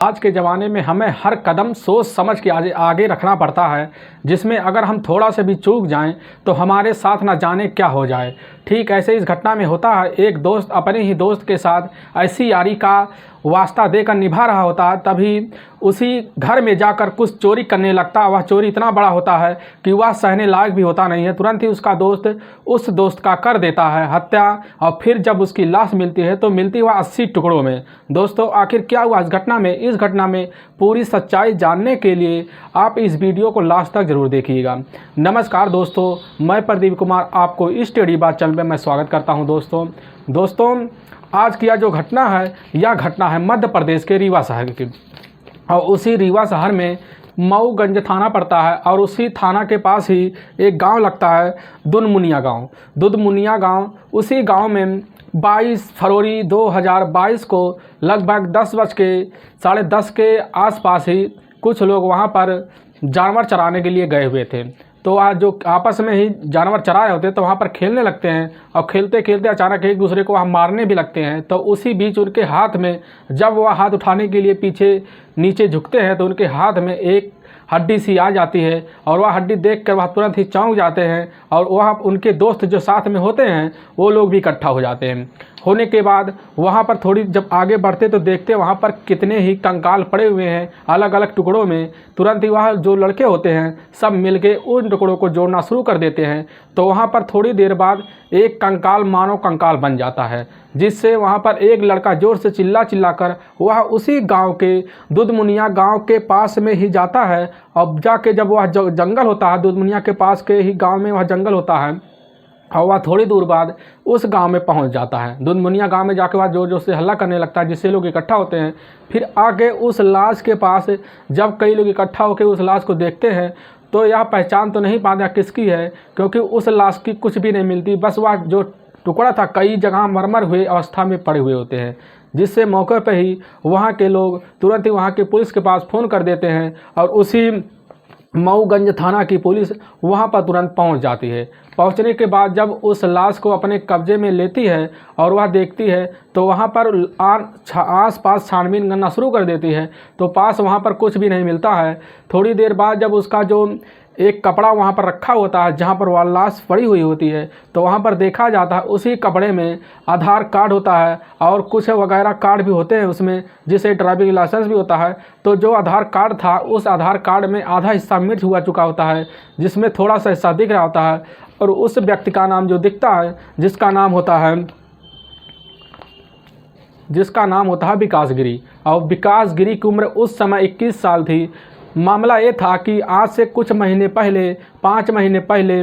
आज के ज़माने में हमें हर कदम सोच समझ के आगे आगे रखना पड़ता है, जिसमें अगर हम थोड़ा से भी चूक जाएं तो हमारे साथ ना जाने क्या हो जाए। ठीक ऐसे इस घटना में होता है, एक दोस्त अपने ही दोस्त के साथ ऐसी यारी का वास्ता देकर निभा रहा होता है, तभी उसी घर में जाकर कुछ चोरी करने लगता है। वह चोरी इतना बड़ा होता है कि वह सहने लायक भी होता नहीं है। तुरंत ही उसका दोस्त उस दोस्त का कर देता है हत्या, और फिर जब उसकी लाश मिलती है तो मिलती वह 80 टुकड़ों में। दोस्तों, आखिर क्या हुआ इस घटना में? इस घटना में पूरी सच्चाई जानने के लिए आप इस वीडियो को लास्ट तक जरूर देखिएगा। नमस्कार दोस्तों, मैं प्रदीप कुमार आपको इस टेढ़ी बात चैनल में मैं स्वागत करता हूं। दोस्तों, आज की यह जो घटना है, यह घटना है मध्य प्रदेश के रीवा शहर की, और उसी रीवा शहर में मऊगंज थाना पड़ता है, और उसी थाना के पास ही एक गांव लगता है दुधमुनिया गांव। उसी गांव में 22 फरवरी 2022 को लगभग 10:10 के आसपास ही कुछ लोग वहां पर जानवर चराने के लिए गए हुए थे। तो वह जो आपस में ही जानवर चरा रहे होते हैं तो वहाँ पर खेलने लगते हैं, और खेलते खेलते अचानक एक दूसरे को वह मारने भी लगते हैं। तो उसी बीच उनके हाथ में, जब वह हाथ उठाने के लिए पीछे नीचे झुकते हैं तो उनके हाथ में एक हड्डी सी आ जाती है, और वह हड्डी देखकर वह तुरंत ही चौंक जाते हैं, और वह उनके दोस्त जो साथ में होते हैं वो लोग भी इकट्ठा हो जाते हैं। होने के बाद वहाँ पर थोड़ी जब आगे बढ़ते तो देखते वहाँ पर कितने ही कंकाल पड़े हुए हैं अलग अलग टुकड़ों में। तुरंत ही वह जो लड़के होते हैं सब मिलके उन टुकड़ों को जोड़ना शुरू कर देते हैं। तो वहाँ पर थोड़ी देर बाद एक कंकाल मानव कंकाल बन जाता है, जिससे वहाँ पर एक लड़का जोर से चिल्ला कर वह उसी गांव के दुधमुनिया गांव के पास में ही जाता है। अब जाके जब वह जंगल होता है, दुधमुनिया के पास के ही गांव में वह जंगल होता है, और वह थोड़ी दूर बाद उस गांव में पहुंच जाता है। दुधमुनिया गांव में जाके वह जोर जोर से हल्ला करने लगता है, जिससे लोग इकट्ठा होते हैं। फिर आगे उस लाश के पास जब कई लोग इकट्ठा होकर उस लाश को देखते हैं तो यह पहचान तो नहीं पाते किसकी है, क्योंकि उस लाश की कुछ भी नहीं मिलती। बस वह जो टुकड़ा था कई जगह मरमर हुए अवस्था में पड़े हुए होते हैं, जिससे मौके पर ही वहाँ के लोग तुरंत ही वहाँ के पुलिस के पास फ़ोन कर देते हैं, और उसी मऊगंज थाना की पुलिस वहां पर तुरंत पहुंच जाती है। पहुंचने के बाद जब उस लाश को अपने कब्जे में लेती है और वह देखती है तो वहां पर आस पास छानबीन करना शुरू कर देती है, तो पास वहां पर कुछ भी नहीं मिलता है। थोड़ी देर बाद जब उसका जो एक कपड़ा वहाँ पर रखा होता है जहाँ पर वह लाश पड़ी हुई होती है, तो वहाँ पर देखा जाता है उसी कपड़े में आधार कार्ड होता है और कुछ वगैरह कार्ड भी होते हैं उसमें, जिसे ड्राइविंग लाइसेंस भी होता है। तो जो आधार कार्ड था उस आधार कार्ड में आधा हिस्सा मिर्च हुआ चुका होता है, जिसमें थोड़ा सा हिस्सा दिख रहा होता है, और उस व्यक्ति का नाम जो दिखता है जिसका नाम होता है विकास गिरी, और विकास गिरी की उम्र उस समय 21 साल थी। मामला ये था कि आज से कुछ महीने पहले 5 महीने पहले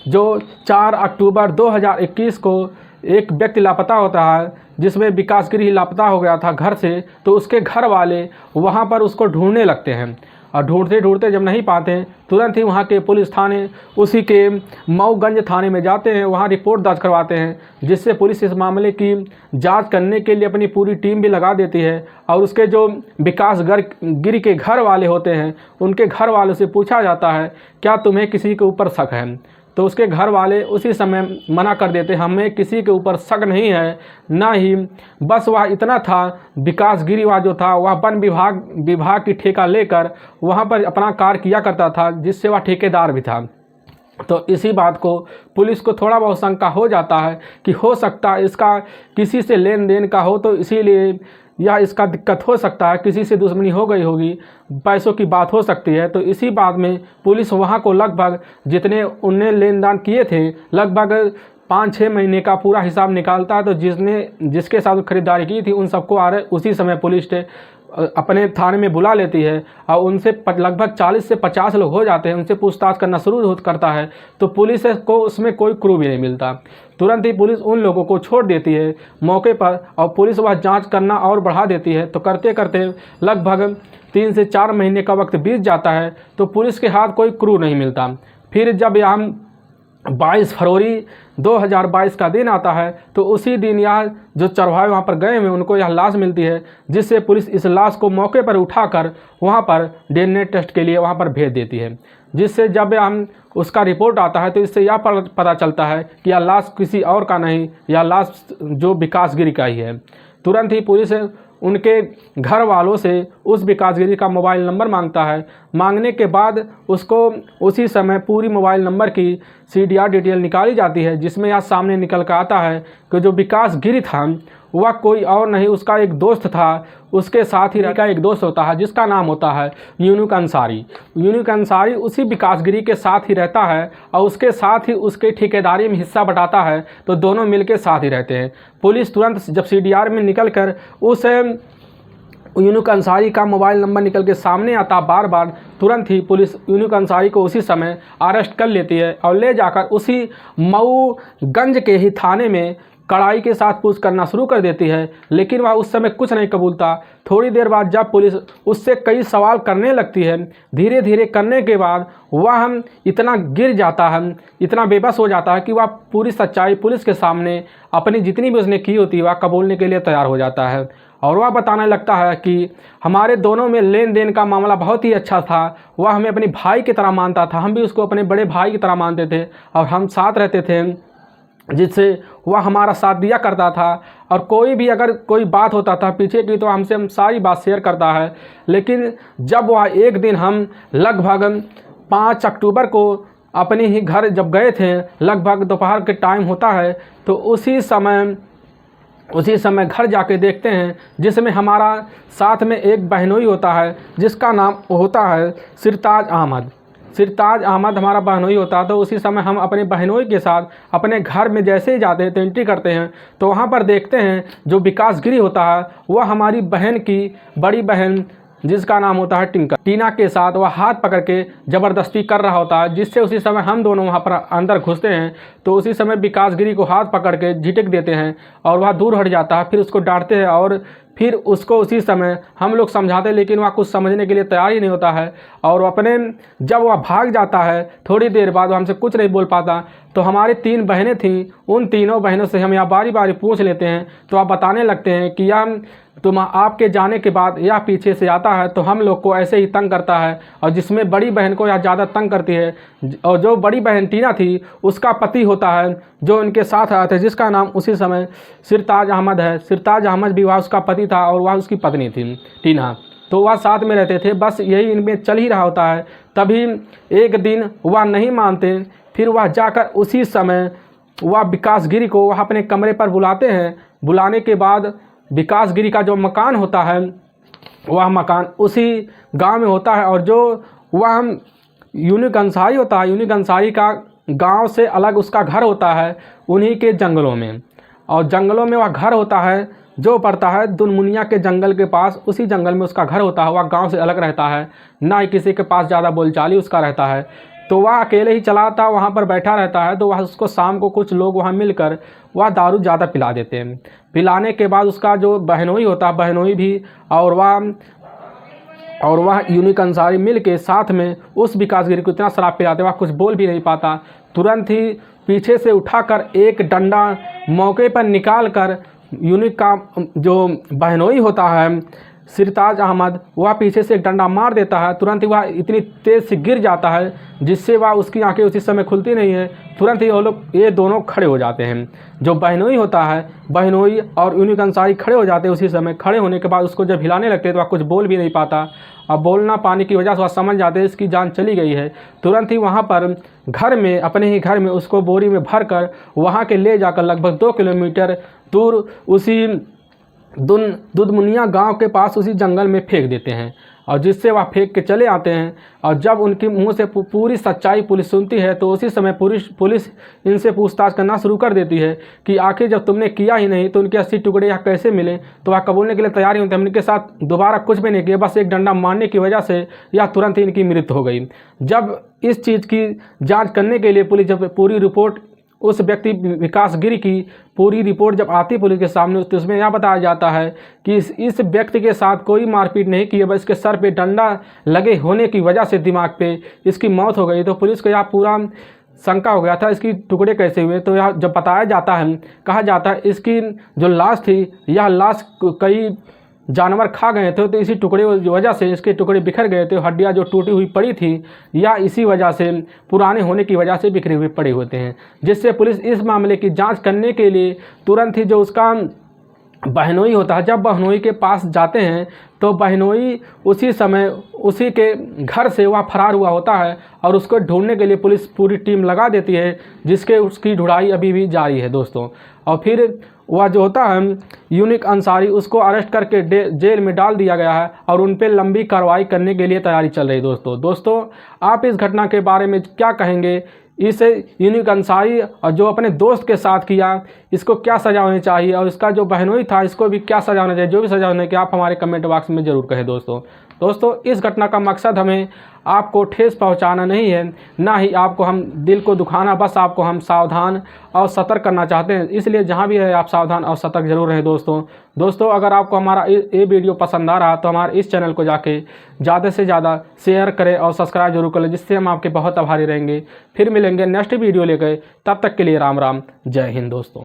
जो 4 अक्टूबर 2021 को एक व्यक्ति लापता होता है, जिसमें विकास गिरी लापता हो गया था घर से। तो उसके घर वाले वहाँ पर उसको ढूंढने लगते हैं, और ढूंढते ढूंढते जब नहीं पाते तुरंत ही वहाँ के पुलिस थाने उसी के मऊगंज थाने में जाते हैं, वहाँ रिपोर्ट दर्ज करवाते हैं, जिससे पुलिस इस मामले की जांच करने के लिए अपनी पूरी टीम भी लगा देती है। और उसके जो विकास गिरी के घर वाले होते हैं उनके घर वालों से पूछा जाता है, क्या तुम्हें किसी के ऊपर शक है? तो उसके घर वाले उसी समय मना कर देते, हमें किसी के ऊपर शक नहीं है, ना ही बस वह इतना था विकास गिरी वह जो था वह वन विभाग की ठेका लेकर वहाँ पर अपना कार्य किया करता था, जिससे वह ठेकेदार भी था। तो इसी बात को पुलिस को थोड़ा बहुत शंका हो जाता है कि हो सकता है इसका किसी से लेन देन का हो, तो इसीलिए या इसका दिक्कत हो सकता है, किसी से दुश्मनी हो गई होगी, पैसों की बात हो सकती है। तो इसी बात में पुलिस वहाँ को लगभग जितने उनने लेन देन किए थे लगभग 5-6 महीने का पूरा हिसाब निकालता है। तो जिसके साथ खरीदारी की थी उन सबको उसी समय पुलिस अपने थाने में बुला लेती है, और उनसे लगभग 40 से 50 लोग हो जाते हैं। उनसे पूछताछ करना शुरू करता है, तो पुलिस को उसमें कोई क्रू भी नहीं मिलता। तुरंत ही पुलिस उन लोगों को छोड़ देती है मौके पर, और पुलिस वह जांच करना और बढ़ा देती है। तो करते करते लगभग 3 से 4 महीने का वक्त बीत जाता है, तो पुलिस के हाथ कोई क्रू नहीं मिलता। फिर जब यहाँ 22 फरवरी 2022 का दिन आता है, तो उसी दिन यह जो चरवाहे वहाँ पर गए हुए उनको यह लाश मिलती है, जिससे पुलिस इस लाश को मौके पर उठाकर वहाँ पर डीएनए टेस्ट के लिए वहाँ पर भेज देती है। जिससे जब हम उसका रिपोर्ट आता है तो इससे यह पता चलता है कि यह लाश किसी और का नहीं, यह लाश जो विकास गिरी का ही है। तुरंत ही पुलिस उनके घर वालों से उस विकासगिरी का मोबाइल नंबर मांगता है। मांगने के बाद उसको उसी समय पूरी मोबाइल नंबर की CDR डिटेल निकाली जाती है, जिसमें यह सामने निकल कर आता है कि जो विकासगिरी था वह कोई और नहीं, उसका एक दोस्त था। उसके साथ ही का एक दोस्त होता है जिसका नाम होता है यूनुक अंसारी। यूनुक अंसारी उसी विकासगिरी के साथ ही रहता है और उसके साथ ही उसके ठेकेदारी में हिस्सा बटाता है, तो दोनों मिलकर साथ ही रहते हैं। पुलिस तुरंत जब CDR में निकल कर उस यूनुक अंसारी का मोबाइल नंबर निकल के सामने आता बार बार, तुरंत ही पुलिस यूनुक अंसारी को उसी समय अरेस्ट कर लेती है और ले जाकर उसी मऊगंज के ही थाने में कड़ाई के साथ पूछ करना शुरू कर देती है। लेकिन वह उस समय कुछ नहीं कबूलता। थोड़ी देर बाद जब पुलिस उससे कई सवाल करने लगती है, धीरे धीरे करने के बाद वह इतना गिर जाता है, इतना बेबस हो जाता है कि वह पूरी सच्चाई पुलिस के सामने अपनी जितनी भी उसने की होती है वह कबूलने के लिए तैयार हो जाता है। और वह बताने लगता है कि हमारे दोनों में लेन देन का मामला बहुत ही अच्छा था। वह हमें अपने भाई की तरह मानता था, हम भी उसको अपने बड़े भाई की तरह मानते थे और हम साथ रहते थे, जिससे वह हमारा साथ दिया करता था। और कोई भी अगर कोई बात होता था पीछे की तो हमसे हम सारी बात शेयर करता है। लेकिन जब वह एक दिन हम लगभग 5 अक्टूबर को अपने ही घर जब गए थे, लगभग दोपहर के टाइम होता है, तो उसी समय घर जाके देखते हैं जिसमें हमारा साथ में एक बहनोई होता है जिसका नाम होता है सिरताज अहमद। सिरताज अहमद हमारा बहनोई होता है। तो उसी समय हम अपने बहनोई के साथ अपने घर में जैसे ही जाते हैं तो एंट्री करते हैं, तो वहाँ पर देखते हैं जो विकासगिरी होता है वह हमारी बहन की बड़ी बहन जिसका नाम होता है टीना के साथ वह हाथ पकड़ के ज़बरदस्ती कर रहा होता है, जिससे उसी समय हम दोनों वहाँ पर अंदर घुसते हैं। तो उसी समय विकासगिरी को हाथ पकड़ के झिटक देते हैं और वह दूर हट जाता है। फिर उसको डांटते हैं और फिर उसको उसी समय हम लोग समझाते हैं, लेकिन वह कुछ समझने के लिए तैयार ही नहीं होता है। और अपने जब वह भाग जाता है थोड़ी देर बाद, वह हमसे कुछ नहीं बोल पाता। तो हमारी 3 बहनें थीं, उन तीनों बहनों से हम यह बारी बारी पूछ लेते हैं। तो आप बताने लगते हैं कि यह तुम आपके जाने के बाद यह पीछे से आता है तो हम लोग को ऐसे ही तंग करता है, और जिसमें बड़ी बहन को यह ज़्यादा तंग करती है। और जो बड़ी बहन टीना थी उसका पति होता है जो इनके साथ आया था, जिसका नाम उसी समय सिरताज अहमद है। सिरताज अहमद भी वह उसका पति था और वह उसकी पत्नी थी टीना। तो वह साथ में रहते थे, बस यही इनमें चल ही रहा होता है। तभी एक दिन वह नहीं मानते, फिर वह जाकर उसी समय वह विकासगिरी को वह अपने कमरे पर बुलाते हैं। बुलाने के बाद विकासगिरी का जो मकान होता है वह मकान उसी गांव में होता है, और जो वह यूनुक अंसारी होता है, यूनुक अंसारी का गांव से अलग उसका घर होता है उन्हीं के जंगलों में। और जंगलों में वह घर होता है जो पड़ता है दुनमुनिया के जंगल के पास, उसी जंगल में उसका घर होता है। वह गांव से अलग रहता है, ना ही किसी के पास ज़्यादा बोलचाली उसका रहता है। तो वह अकेले ही चला था, वहाँ पर बैठा रहता है। तो वह उसको शाम को कुछ लोग वहाँ मिलकर वह दारू ज़्यादा पिला देते हैं। पिलाने के बाद उसका जो बहनोई होता है, बहनोई भी और वह यूनुक अंसारी मिल के साथ में उस विकासगिरी को इतना शराब पिलाते वह कुछ बोल भी नहीं पाता। तुरंत ही पीछे से उठाकर एक डंडा मौके पर निकाल कर यूनुक का जो बहनोई होता है सिरताज अहमद, वह पीछे से एक डंडा मार देता है। तुरंत ही वह इतनी तेज़ से गिर जाता है जिससे वह उसकी आंखें उसी समय खुलती नहीं है। तुरंत ही वो लोग ये दोनों खड़े हो जाते हैं। जो बहनोई होता है, बहनोई और यूनुक अंसारी खड़े हो जाते हैं उसी समय। खड़े होने के बाद उसको जब हिलाने लगते हैं तो वह कुछ बोल भी नहीं पाता। अब बोलना पाने की वजह से वह समझ जाते हैं इसकी जान चली गई है। तुरंत ही वहाँ पर घर में, अपने ही घर में उसको बोरी में भर कर वहाँ के ले जाकर लगभग 2 किलोमीटर दूर उसी दुधमुनिया गांव के पास उसी जंगल में फेंक देते हैं, और जिससे वह फेंक के चले आते हैं। और जब उनके मुंह से पूरी सच्चाई पुलिस सुनती है तो उसी समय पुलिस इनसे पूछताछ करना शुरू कर देती है कि आखिर जब तुमने किया ही नहीं तो उनके 80 टुकड़े यहाँ कैसे मिले। तो वह कबूलने के लिए तैयार ही होते हैं, हमने के साथ दोबारा कुछ भी नहीं किया, बस एक डंडा मारने की वजह से यह तुरंत ही इनकी मृत्यु हो गई। जब इस चीज़ की जाँच करने के लिए पुलिस जब पूरी रिपोर्ट उस व्यक्ति विकासगिरी की पूरी रिपोर्ट जब आती पुलिस के सामने, तो उसमें यह बताया जाता है कि इस व्यक्ति के साथ कोई मारपीट नहीं की है, बस इसके सर पे डंडा लगे होने की वजह से दिमाग पे इसकी मौत हो गई। तो पुलिस को यह पूरा शंका हो गया था इसकी टुकड़े कैसे हुए। तो यह जब बताया जाता है, कहा जाता है इसकी जो लाश थी, यह लाश कई जानवर खा गए थे, तो इसी टुकड़े की वजह से इसके टुकड़े बिखर गए थे। हड्डियाँ जो टूटी हुई पड़ी थी या इसी वजह से पुराने होने की वजह से बिखरे हुए पड़े होते हैं, जिससे पुलिस इस मामले की जांच करने के लिए तुरंत ही जो उसका बहनोई होता है, जब बहनोई के पास जाते हैं तो बहनोई उसी समय उसी के घर से वह फरार हुआ होता है और उसको ढूंढने के लिए पुलिस पूरी टीम लगा देती है, जिसके उसकी ढूंढाई अभी भी जारी है दोस्तों। और फिर वह जो होता है यूनिक अंसारी, उसको अरेस्ट करके जेल में डाल दिया गया है और उन पर लंबी कार्रवाई करने के लिए तैयारी चल रही है दोस्तों। आप इस घटना के बारे में क्या कहेंगे? इस यूनिक अंसारी और जो अपने दोस्त के साथ किया, इसको क्या सज़ा होनी चाहिए, और इसका जो बहनोई था इसको भी क्या सज़ा होना चाहिए? जो भी सज़ा होने की आप हमारे कमेंट बॉक्स में ज़रूर कहें दोस्तों। इस घटना का मकसद हमें आपको ठेस पहुंचाना नहीं है, ना ही आपको हम दिल को दुखाना, बस आपको हम सावधान और सतर्क करना चाहते हैं। इसलिए जहां भी है आप सावधान और सतर्क जरूर रहें दोस्तों। अगर आपको हमारा ये वीडियो पसंद आ रहा तो हमारे इस चैनल को जाके ज़्यादा से ज़्यादा शेयर करें और सब्सक्राइब जरूर करें, जिससे हम आपके बहुत आभारी रहेंगे। फिर मिलेंगे नेक्स्ट वीडियो लेकर, तब तक के लिए राम राम, जय हिंद दोस्तों।